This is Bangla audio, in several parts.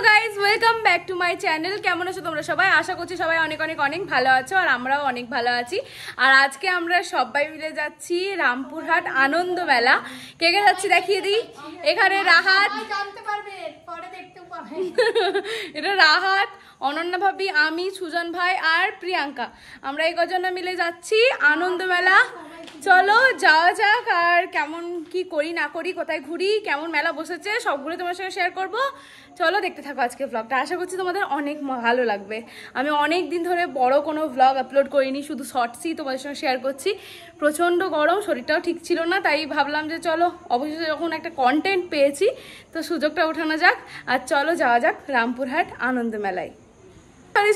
Guys welcome back to my channel. কেমন আছো তোমরা সবাই? আশা করছি সবাই অনেক অনেক অনেক ভালো আছো, আর আমরাও অনেক ভালো আছি। আর আজকে আমরা সবাই মিলে যাচ্ছি রামপুরহাট আনন্দ মেলা। কে কে যাচ্ছি দেখিয়ে দিই। এখানে রাহাত, এটা রাহাত, অনন্যা ভাবি, আমি, সুজন ভাই আর প্রিয়াঙ্কা। আমরা এই কজন মিলে যাচ্ছি আনন্দ মেলা। চলো যাওয়া যাক, আর কেমন কি করি না করি, কোথায় ঘুরি, কেমন মেলা বসেছে সবগুলো তোমার সঙ্গে শেয়ার করবো। চলো দেখতে থাকো আজকে ব্লগটা, আশা করছি তোমাদের অনেক ভালো লাগবে। আমি অনেক দিন ধরে বড় কোনো ব্লগ আপলোড করিনি, শুধু শর্টসই তোমাদের সঙ্গে শেয়ার করছি। প্রচণ্ড গরম, শরীরটাও ঠিক ছিল না, তাই ভাবলাম যে চলো অবশ্যই যখন একটা কন্টেন্ট পেয়েছি তো সুযোগটা ওঠানো যাক। আর চলো যাওয়া যাক রামপুরহাট আনন্দ মেলায়।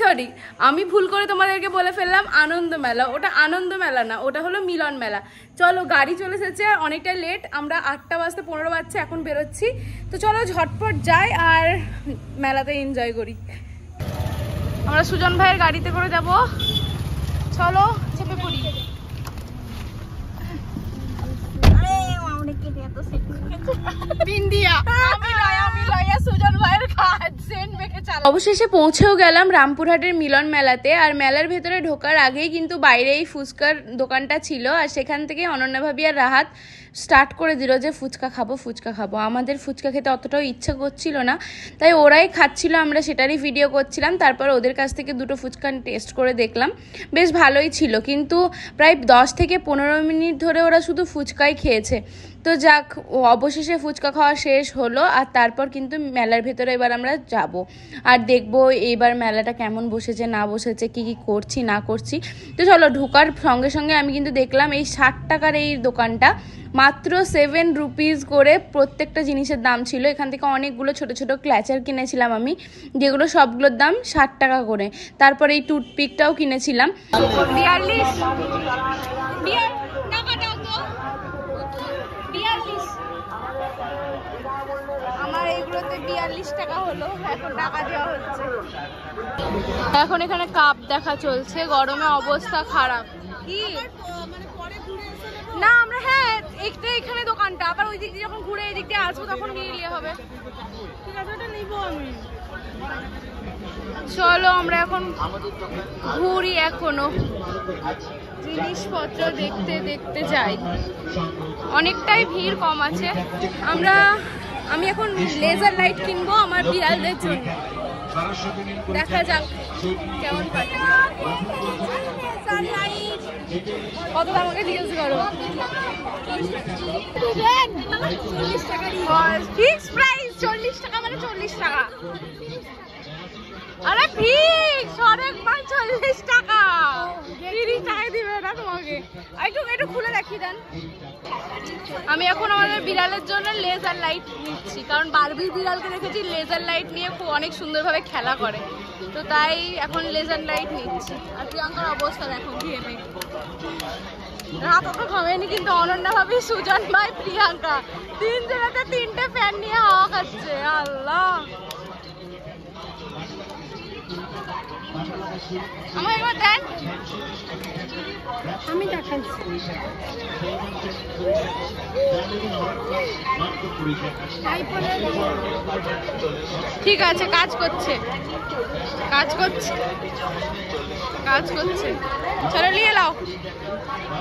সরি আমি ভুল করে তোমাদেরকে বলে ফেললাম আনন্দ মেলা, ওটা আনন্দ মেলা না, ওটা হলো মিলন মেলা। চলো গাড়ি চলে এসেছে, অনেকটা লেট, আমরা 8টা বাজতে 15 বাজছে এখন বেরোচ্ছি। তো চলো ঝটপট যাই আর মেলাতে এনজয় করি। আমরা সুজন ভাইয়ের গাড়িতে করে যাব, চলো চেপে পড়ি। অবশেষে পৌঁছেও গেলাম রামপুরহাটের মিলন মেলাতে। আর মেলার ভেতরে ঢোকার আগেই কিন্তু বাইরে এই ফুচকার দোকানটা ছিল, আর সেখান থেকে অনন্যা ভাবি আর রাহাত স্টার্ট করে দিল যে ফুচকা খাবো ফুচকা খাবো। আমাদের ফুচকা খেতে অতটাও ইচ্ছা করছিল না, তাই ওরাই খাচ্ছিল, আমরা সেটারই ভিডিও করছিলাম। তারপর ওদের কাছ থেকে দুটো ফুচকা টেস্ট করে দেখলাম, বেশ ভালোই ছিল, কিন্তু প্রায় 10 থেকে 15 মিনিট ধরে ওরা শুধু ফুচকাই খেয়েছে। তো যাক, অবশেষে ফুচকা খাওয়া শেষ হলো। আর তারপর কিন্তু মেলার ভেতরে এবার আমরা যাব আর দেখবো এইবার মেলাটা কেমন বসেছে না বসেছে, কি কি করছি না করছি। তো চলো, ঢোকার সঙ্গে সঙ্গে আমি কিন্তু দেখলাম এই 60 টাকার এই দোকানটা মাত্র 7 রুপিস করে প্রত্যেকটা জিনিসের দাম ছিল। এখান থেকে অনেকগুলো ছোট ছোট ক্ল্যাচার কিনেছিলাম আমি, যেগুলো সবগুলোর দাম 60 টাকা করে। তারপর এই টুথপিকটাও কিনেছিলাম 42 আমার এইগুলোতে 42 টাকা হলো, এখন টাকা দেওয়া হচ্ছে। এখন এখানে কাপ দেখা চলছে, গরমে অবস্থা খারাপ। কি না আমরা একটা এখানে দোকানটা, আবার ওই দিক দিয়ে যখন ঘুরে এই দিক দিয়ে আসবো তখন নিয়ে নিলে হবে। ঠিক আছে, ওটা নিবো আমি। চলো আমরা এখন ঘুরি, এখনো জিনিসপত্র দেখতে দেখতে যাই। অনেকটাই ভিড় কম আছে। আমি এখন লেজার লাইট কিনবো আমার বিড়ালদের জন্য, দেখা যাক কেমন পাই। কত দাম আমাকে জিজ্ঞেস করো। ফিক্স প্রাইস 40 টাকা, মানে 40 টাকা। আরে ফিক্স অনেকবার 40 টাকা, 30 টাকায় দিবে না তোমাকে। একটু খুলে দেখি দেন। আমি এখন আমাদের বিড়ালের জন্য লেজার লাইট নিচ্ছি, কারণ বারবির বিড়ালকে দেখেছি লেজার লাইট নিয়ে খুব অনেক সুন্দরভাবে খেলা করে, তো তাই এখন লেজার লাইট নিচ্ছি। আর প্রিয়াঙ্কার অবস্থা দেখো, ঘেমে রাত অত ঘামেনি, কিন্তু অনন্যা ভাবি, সুজন ভাই, প্রিয়াঙ্কা 3 জনেতে 3টে ফ্যান নিয়ে হাওয়া খাচ্ছে। আল্লাহ, আমার এবার দেন, আমি দেখাচ্ছি। ঠিক আছে, কাজ করছে। চলো নিয়ে নাও।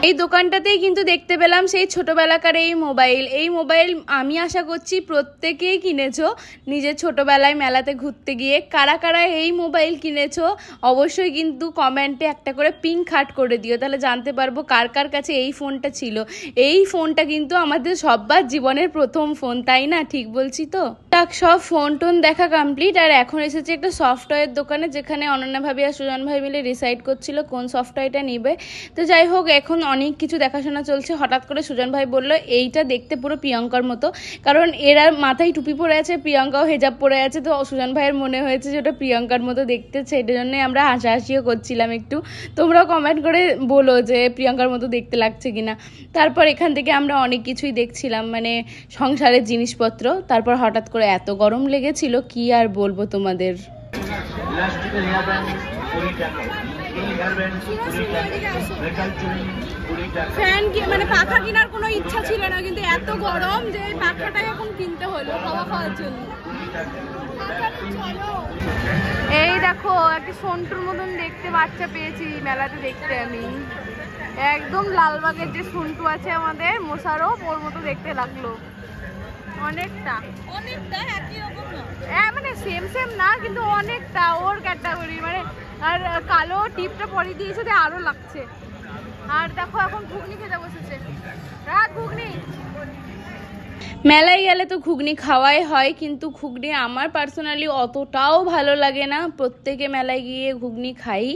এই দোকানটাতেই কিন্তু দেখতে পেলাম সেই ছোটবেলাকার এই মোবাইল আমি আশা করছি প্রত্যেকেই কিনেছো নিজের ছোটবেলায় মেলাতে ঘুরতে গিয়ে। কারা কারা এই মোবাইল কিনেছো অবশ্যই কিন্তু কমেন্টে একটা করে পিঙ্ক হার্ট করে দিও, তাহলে জানতে পারবো কার কার কাছে এই ফোনটা ছিল। এই ফোনটা কিন্তু আমাদের সবার জীবনের প্রথম ফোন, তাই না? ঠিক বলছি তো? সব ফোন টোন দেখা কমপ্লিট, আর এখন এসেছে একটা সফটওয়্যার দোকানে, যেখানে অনন্যা ভাবি আর সুজন ভাই মিলে ডিসাইড করছিল কোন সফটওয়্যারটা নিবে। তো যাই হোক, এখন অনেক কিছু দেখাশোনা চলছে। হঠাৎ করে সুজন ভাই বললো এইটা দেখতে পুরো প্রিয়াঙ্কার মতো, কারণ এরা মাথায় টুপি পরে আছে, প্রিয়াঙ্কাও হেজাব পরে আছে। তো সুজন ভাইয়ের মনে হয়েছে যে ওটা প্রিয়াঙ্কার মতো দেখতে, সেই জন্যই আমরা হাসাহাসিও করছিলাম একটু। তোমরাও কমেন্ট করে বলো যে প্রিয়াঙ্কার মতো দেখতে লাগছে কিনা। তারপর এখান থেকে আমরা অনেক কিছুই দেখছিলাম, মানে সংসারের জিনিসপত্র। তারপর হঠাৎ করে এত গরম লেগেছিল, কি আর বলবো তোমাদের। ফ্যান মানে পাখা কেনার কোনো ইচ্ছা ছিল না, কিন্তু এত গরম যে পাখাটাই এখন কিনতে হলো হাওয়া খাওয়ার জন্য। এই দেখো একটা সন্টুর মতন দেখতে বাচ্চা পেয়েছি মেলাতে দেখতে আমি, একদম লালবাগের যে সন্টু আছে আমাদের মোশারফ, ওর মতো দেখতে লাগলো অনেকটা। মানে সেম সেম না কিন্তু অনেকটা ওর ক্যাটাগরি, মানে আর কালো টিপটা পরিয়ে দিয়েছে তো আরো লাগছে। আর দেখো এখন ঘুগনি খেতে বসেছে, রাত ঘুগনি। মেলায় গেলে তো ঘুগনি খাওয়াই হয়, কিন্তু ঘুগনি আমার পার্সোনালি অতটাও ভালো লাগে না। প্রত্যেকে মেলায় গিয়ে ঘুগনি খাই,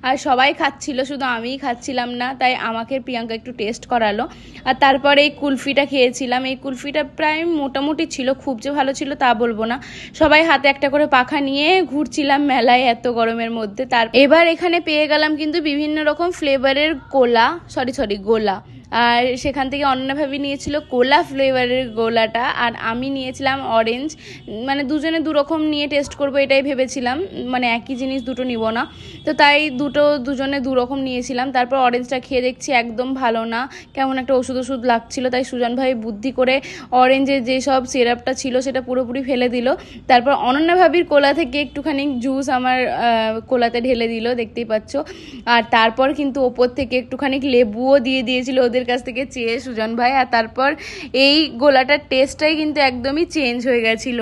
আর সবাই খাচ্ছিল, শুধু আমিই খাচ্ছিলাম না, তাই আমাকে প্রিয়াঙ্কা একটু টেস্ট করালো। আর তারপরে এই কুলফিটা খেয়েছিলাম। এই কুলফিটা প্রায় মোটামুটি ছিল, খুব যে ভালো ছিল তা বলবো না। সবাই হাতে একটা করে পাখা নিয়ে ঘুরছিলাম মেলায় এত গরমের মধ্যে। তার এবার এখানে পেয়ে গেলাম কিন্তু বিভিন্ন রকম ফ্লেভারের গোলা, গোলা। আর সেখান থেকে অনন্যা ভাবি নিয়েছিল কোলা ফ্লেভারের গোলাটা, আর আমি নিয়েছিলাম অরেঞ্জ। মানে দুজনে দুরকম নিয়ে টেস্ট করব এটাই ভেবেছিলাম, মানে একই জিনিস দুটো নিব না, তো তাই দুজনে দুরকম নিয়েছিলাম। তারপর অরেঞ্জটা খেয়ে দেখছি একদম ভালো না, কেমন একটা ওষুধ লাগছিল। তাই সুজন ভাই বুদ্ধি করে অরেঞ্জের যেসব সিরাপটা ছিল সেটা পুরোপুরি ফেলে দিল। তারপর অনন্যা ভাবির কোলা থেকে একটুখানি জুস আমার কোলাতে ঢেলে দিল, দেখতেই পাচ্ছ। আর তারপর কিন্তু ওপর থেকে একটুখানি লেবুও দিয়ে দিয়েছিল ওদের কাছ থেকে চেয়ে সুজন ভাই। আর তারপর এই গোলাটার টেস্টটাই কিন্তু একদমই চেঞ্জ হয়ে গেছিল,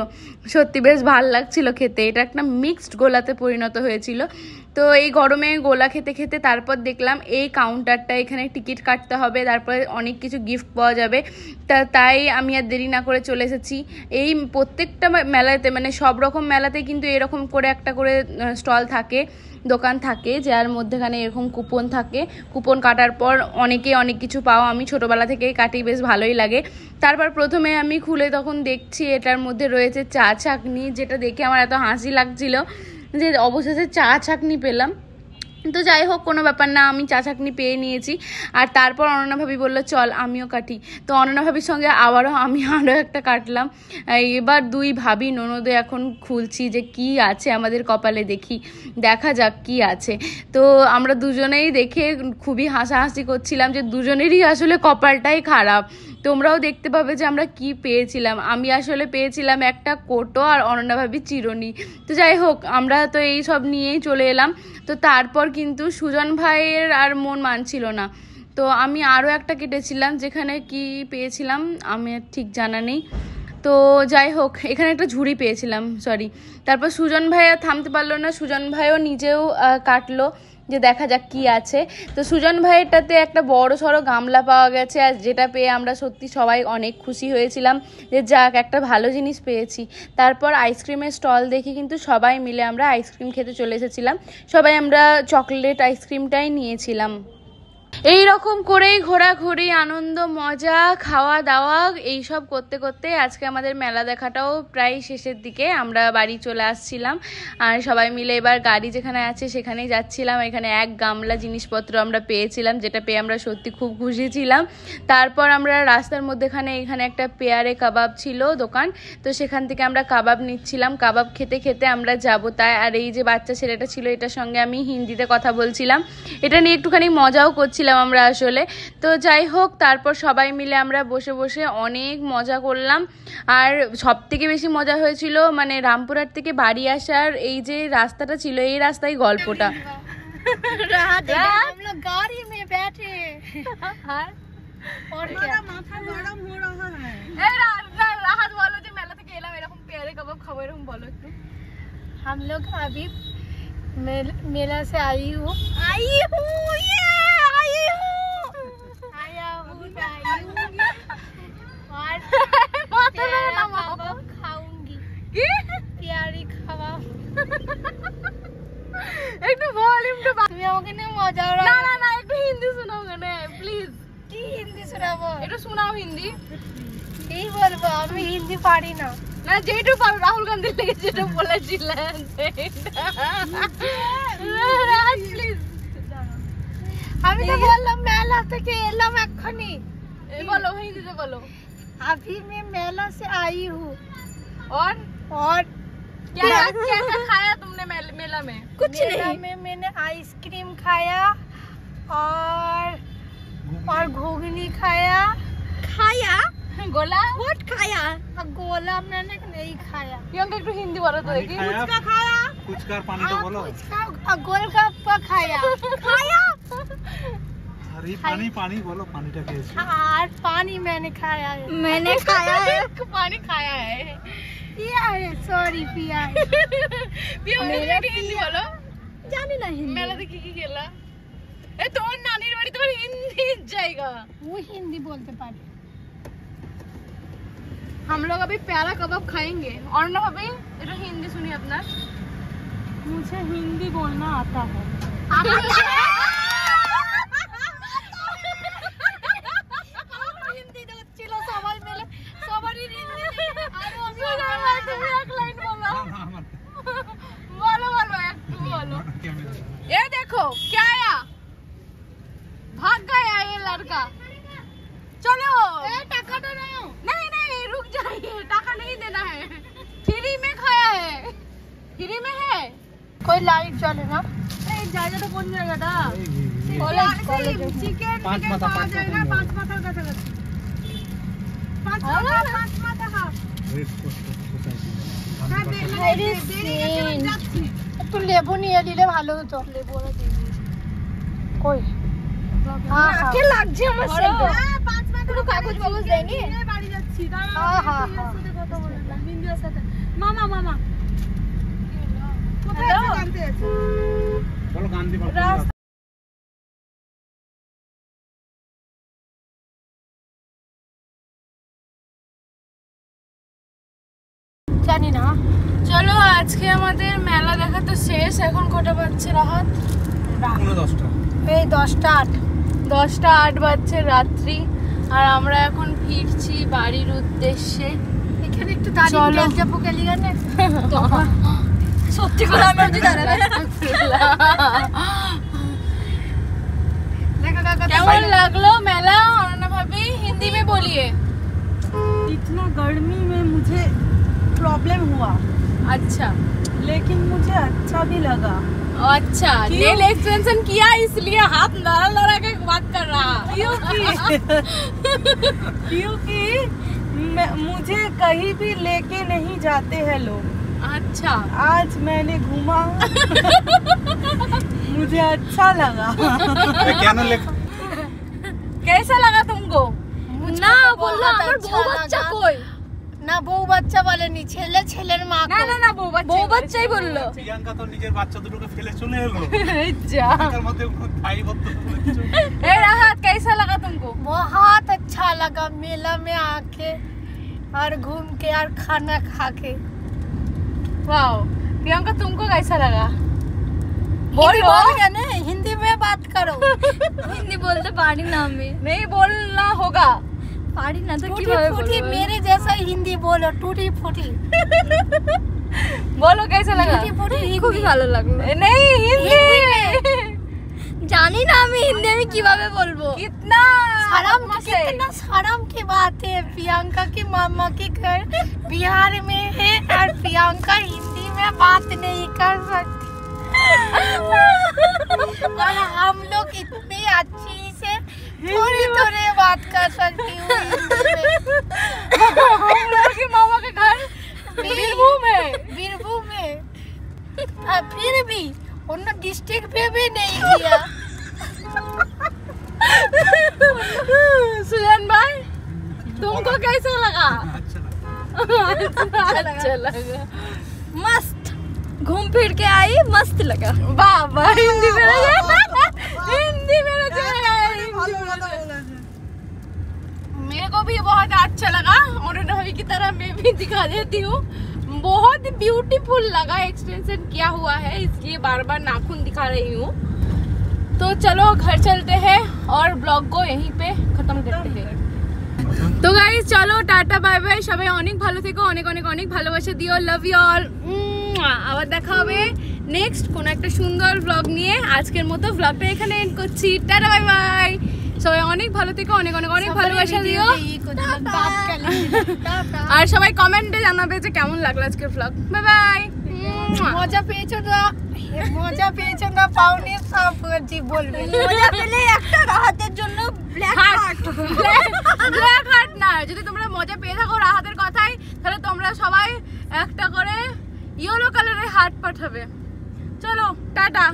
সত্যি বেশ ভালো লাগছিল খেতে। এটা একটা মিক্সড গোলাতে পরিণত হয়েছিল। তো এই গরমে গোলা খেতে খেতে তারপর দেখলাম এই কাউন্টারটা, এখানে টিকিট কাটতে হবে, তারপরে অনেক কিছু গিফট পাওয়া যাবে। তাই আমি আর দেরি না করে চলে এসেছি। এই প্রত্যেকটা মেলাতে, মানে সব রকম মেলাতে কিন্তু এরকম করে একটা করে স্টল থাকে, দোকান থাকে, যার মধ্যেখানে এরকম কুপন থাকে। কুপন কাটার পর অনেকেই অনেক কিছু পাও। আমি ছোটোবেলা থেকেই কাটি, বেশ ভালোই লাগে। তারপর প্রথমে আমি খুলে তখন দেখছি এটার মধ্যে রয়েছে চা ছাঁকনি, যেটা দেখে আমার এত হাসি লাগছিল যে অবশেষে চা ছাঁকনি পেলাম। তো যাই হোক, কোনো ব্যাপার না, আমি চা ছাঁকনি পেয়ে নিয়েছি। আর তারপর অনন্যা ভাবি বললো চল আমিও কাটি। তো অনন্যা ভাবির সঙ্গে আরও একটা কাটলাম। এবার দুই ভাবি ননদে এখন খুলছি যে কি আছে আমাদের কপালে, দেখা যাক কি আছে। তো আমরা দুজনেই দেখে খুবই হাসাহাসি করছিলাম যে দুজনেরই আসলে কপালটাই খারাপ। তোমরাও দেখতে পাবে যে আমরা কি পেয়েছিলাম। আমি আসলে পেয়েছিলাম একটা কোটো, আর অনন্যা ভাবি চিরুনি। তো যাই হোক, আমরা তো এই সব নিয়েই চলে এলাম। তো তারপর কিন্তু সুজন ভাইয়ের আর মন মানছিল না, তো আমি আরও একটা কেটেছিলাম, যেখানে কি পেয়েছিলাম আমি ঠিক জানা নেই। তো যাই হোক, এখানে একটা ঝুড়ি পেয়েছিলাম, সরি। তারপর সুজন ভাই আর থামতে পারলো না, সুজন ভাইও নিজেও কাটলো যে দেখা যাক কি আছে। তো সুজন ভাইয়েরটাতে একটা বড় সড়ো গামলা পাওয়া গেছে, আর যেটা পেয়ে আমরা সত্যি সবাই অনেক খুশি হয়েছিলাম যে যাক একটা ভালো জিনিস পেয়েছি। তারপর আইসক্রিমের স্টল দেখে কিন্তু সবাই মিলে আমরা আইসক্রিম খেতে চলে এসেছিলাম। সবাই আমরা চকলেট আইসক্রিমটাই নিয়েছিলাম। এই রকম করেই ঘোরাঘুরি, আনন্দ, মজা, খাওয়া দাওয়া এইসব করতে করতে আজকে আমাদের মেলা দেখাটাও প্রায় শেষের দিকে। আমরা বাড়ি চলে আসছিলাম, আর সবাই মিলে এবার গাড়ি যেখানে আছে সেখানেই যাচ্ছিলাম। এখানে এক গামলা জিনিসপত্র আমরা পেয়েছিলাম, যেটা পেয়ে আমরা সত্যি খুব খুশি ছিলাম। তারপর আমরা রাস্তার মধ্যেখানে এখানে একটা পেয়ারে কাবাব ছিল দোকান, তো সেখান থেকে আমরা কাবাব নিচ্ছিলাম। কাবাব খেতে খেতে আমরা যাবো তাই। আর এই যে বাচ্চা ছেলেটা ছিল, এটার সঙ্গে আমি হিন্দিতে কথা বলছিলাম, এটা নিয়ে একটুখানি মজাও করছিলাম আমরা আসলে। তো যাই হোক, তারপর সবাই মিলে আমরা বসে বসে অনেক মজা করলাম। আর সব থেকে বেশি মজা হয়েছিল মানে রামপুরহাট থেকে বাড়ি আসার এই যে রাস্তাটা ছিল, এই রাস্তায় গল্পটা। गाड़ी में बैठे और क्या माथा गरम हो रहा है। राहत बोलो जो मेला থেকে এলাম এরকম পেয়ারে কাবাব খাবো, এরকম বলো একটু। हम लोग अभी मेला से आई हूँ और प्यारा कबाब खाऊंगी। प्यारी कबाब একটু ভলিউমটা তুমি আমাকে নিয়ে মজা করো। না না না, একটু হিন্দি শোনাও না প্লিজ। কি হিন্দি শোনাবো? একটু শোনাও হিন্দি। এই বলবো, আমি হিন্দি পারি না। না যেটু পারো, রাহুল গান্ধীর লেগে যেটা বলেছিলেন প্লিজ। আমি তো বললাম মেলা থেকে এলাম এক্ষুনি। बोलो हिंदी से बोलो। अभी मैं मेला से आई हूँ और क्या क्या खाया तुमने मेला में? कुछ नहीं, में मैंने आइसक्रीम खाया और घुगनी खाया गोला व्हाट खाया? गोला मैंने नहीं खाया। प्रियंका একটু হিন্দি বলো তো দেখি। ফুচকা খাया। ফুচকার পানিটা বলো। ফুচका गोलगप्पा खाया। खाया। अरे पानी पानी बोलो, पानीটা খেয়েছি। और पानी मैंने खाया है। मैंने खाया है। पानी खाया है। पिया है, सॉरी पिया है। প্রিয়ঙ্কা একটু হিন্দি বলো। জানি না হিন্দি। মেলাতে কি কি খেলা? এ তোমার নানির বাড়ি তোমার হিন্দি জায়গা। वो हिंदी बोलते पारे। हम लोग अभी प्यारा कबाब खाएंगे। और ना भाभी এটা হিন্দি শুনি আপনার। मुझे हिंदी बोलना आता है। হিন্দি হচ্ছিল সবাই মিলে, সবারই হিন্দি। আর আমি তুমি এক লাইন বলো। আমার बोलो बोलो একটু বলো। ক্যামেরা ये देखो क्या आया, भाग गया ये लड़का। चलो এ টাকাটা নাও। नहीं नहीं रुक जाइए, टाका नहीं देना है, फ्री में खाया है, फ्री में है। कोई लाइट चले ना। এই জায়গাটা কোন জায়গাটা? কলেজ কলেজ চিকেন পাঁচ মাথা, পাঁচ মাথা। পাঁচ মাথার কাছাকাছি। পাঁচ মাথা হাফ। Red post society. একটু লেবু নিয়ে দিলে ভালো হতো। লেবু কই? কে লাগছে আমার সেন্টার? পুরো কাগজ বাগজ দেয়নি। বাড়ি যাচ্ছি। হ্যাঁ হ্যাঁ হ্যাঁ। কথা বললাম বিন্দিয়ার সাথে। মামা মামা কোথায় হ্যালো? জানতে আছে? বলো গান্ধী পার্ক। জানি না। চলো আজকে আমাদের মেলা দেখা তো শেষ। এখন কটা বাজছে রাত? 10টা। এই 10টা 8। 10টা 8 বাজছে রাত্রি। আর আমরা এখন ফিরছি বাড়ির উদ্দেশ্যে। এখানে একটু দাঁড়িয়ে চলো। তেল চাপু গেলি গানে। সত্যি করে আমি ওই দাঁড়ালে কেমন লাগলো মেলা? অনন্যা ভাবি हिंदी में बोलिए। इतना गर्मी में मुझे प्रॉब्लम हुआ, अच्छा लेकिन मुझे अच्छा भी लगा अच्छा नेल एक्सटेंशन किया इसलिए हाथ लड़ा लड़ा के बात कर रहा। क्योंकि मुझे कहीं भी लेके नहीं जाते हैं लोग। अच्छा आज मैंने घूमा मुझे अच्छा लगा। কেন লেখ कैसा लगा तुमको? না बोलना আমার বউ বাচ্চা কই? না বউ বাচ্চা বলেনি, ছেলে ছেলের মা। না না না বউ বাচ্চাই বললো। প্রিয়াঙ্কা তো নিজের বাচ্চা দুটোকে ফেলে চলে এলো। যা তার মধ্যে কোনো ভাই বন্ধু কিছু। ए राहत कैसा लगा तुमको? बहुत अच्छा लगा मेला में आके और घूम के और खाना खा के। वाओ प्रियंका तुमको कैसा लगा? बोलो बोलो ना, हिंदी में बात करो। हिंदी बोलते पारी ना मैं नहीं बोलना होगा। पारी ना तो टूटी फूटी मेरे जैसा हिंदी बोलो, टूटी फूटी। बोलो कैसा लगा? टूटी फूटी খুবই ভালো লাগলো। नहीं हिंदी জানি না আমি হিন্দি আমি কিভাবে বলবো। कितना शर्म कितना शर्म की बात है। प्रियंका की मामा के घर बिहार में है और प्रियंका हिंदी में बात नहीं कर सकती। और हम लोग इतनी अच्छी से थोड़ी थोड़ी बात कर सकती हूँ हिंदी में। हम लोग के मामा का घर बीरभूम है। बीरभूम में फिर भी उन्होंने डिस्ट्रिक्ट पे भी नहीं किया। सुजन भाई तुमको कैसा लगा? अच्छा अच्छा लगा। मस्त घूम फिर के आई, मस्त लगा। वाह वाह हिंदी में हिंदी में मेरे को भी बहुत अच्छा लगा। और रवि की तरह मैं भी दिखा देती हूँ, बहुत ब्यूटीफुल लगा। एक्सटेंशन किया हुआ है इसलिए बार बार नाखून दिखा रही हूँ। तो चलो घर चलते हैं और ब्लॉग को यहीं पे खत्म करते हैं। তো গাইস চলো টাটা বাই বাই। সবাই অনেক ভালো থেকো, অনেক অনেক অনেক ভালোবাসা দিও। Love you all. আবার দেখা হবে নেক্সট কোন একটা সুন্দর ব্লগ নিয়ে। আজকের মতো ব্লগটা এখানে এন্ড করছি। Tata bye bye. সবাই অনেক ভালো থেকো, অনেক অনেক অনেক ভালোবাসা দিও। আর সবাই কমেন্টে জানাবে যে কেমন লাগলো আজকের ব্লগ। Bye bye. মজা পেয়েছো না পাওনি সব জি বলবে। মজা পেলে একটা রাহাতের জন্য ব্ল্যাক হার্ট না। যদি তোমরা মজা পেয়ে থাকো রাহাতের কথাই, তাহলে তোমরা সবাই একটা করে ইয়েলো কালারের হার্ট পাঠাবে। চলো টাটা।